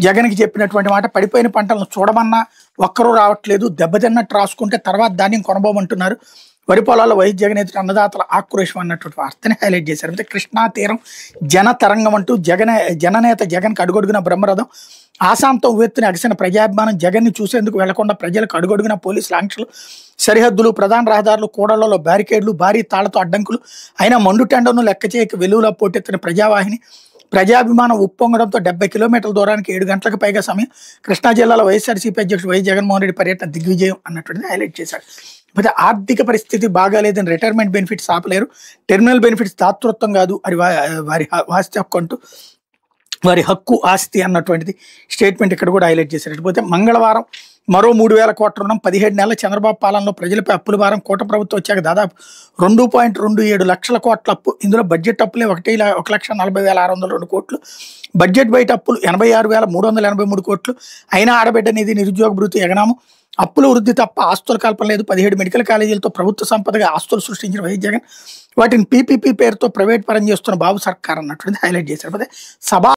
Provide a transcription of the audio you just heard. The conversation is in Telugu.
జగన్‌కి చెప్పినటువంటి మాట పడిపోయిన పంటలను చూడమన్నా ఒక్కరు రావట్లేదు. దెబ్బతిన్నట్టు రాసుకుంటే తర్వాత ధాన్యం కొనబోమంటున్నారు. వరి పొలాల్లో వైఎస్ జగన్ ఎదుట అన్నదాతల ఆక్రోశం అన్నటువంటి వార్తని హైలైట్ చేశారు. అయితే కృష్ణా తీరం జన తరంగం అంటూ జననేత జగన్‌కి అడుగడుగున బ్రహ్మరథం. ఆసాంతం ఉవ్వెత్తున అగసిన ప్రజాభిమానం. జగన్‌ని చూసేందుకు వెళ్లకుండా ప్రజలకు అడుగడుగున పోలీసుల ఆంక్షలు, సరిహద్దులు, ప్రధాన రహదారులు, కూడళ్లలో బ్యారికేడ్లు, భారీ తాళ్లతో అడ్డంకులు. అయినా మండుటెండను లెక్క చేయక వెలుగులా పోటెత్తిన ప్రజావాహిని. ప్రజాభిమానం ఉప్పొంగడంతో 70 కిలోమీటర్ల దూరానికి 7 గంటలకు పైగా సమయం. కృష్ణా జిల్లాలో వైఎస్ఆర్సీపీ అధ్యక్షుడు వైఎస్ జగన్మోహన్ రెడ్డి పర్యటన దిగ్విజయం అన్నటువంటిది హైలైట్ చేశారు. అయితే ఆర్థిక పరిస్థితి బాగాలేదని రిటైర్మెంట్ బెనిఫిట్స్ ఆపలేరు. టెర్మినల్ బెనిఫిట్స్ దాతృత్వం కాదు, అది వారి ఆస్తి హక్కు అంటూ వారి హక్కు ఆస్తి అన్నటువంటిది స్టేట్మెంట్ ఇక్కడ కూడా హైలైట్ చేశారు. ఇకపోతే మంగళవారం మరో 3,000 కోట్ల రుణం. 17 నెలల చంద్రబాబు పాలనలో ప్రజలపై అప్పుల భారం. కూటమి ప్రభుత్వం వచ్చాక దాదాపు 2.27 లక్షల కోట్ల అప్పు. ఇందులో బడ్జెట్ అప్పులే 1,40,602 కోట్లు. బడ్జెట్ బయట అప్పులు 86,383 కోట్లు. అయినా ఆడబిడ్డ నిధి, నిరుద్యోగ భృతి ఎగనాము. అప్పుల వృద్ధి తప్ప ఆస్తుల కల్పన లేదు. 17 మెడికల్ కాలేజీలతో ప్రభుత్వ సంపదగా ఆస్తులు సృష్టించిన వైఎస్ జగన్ వాటిని పీపీపీ పేరుతో ప్రైవేట్ పరం చేస్తున్న బాబు సర్కార్ అన్నటువంటిది హైలైట్ చేశారు. సభ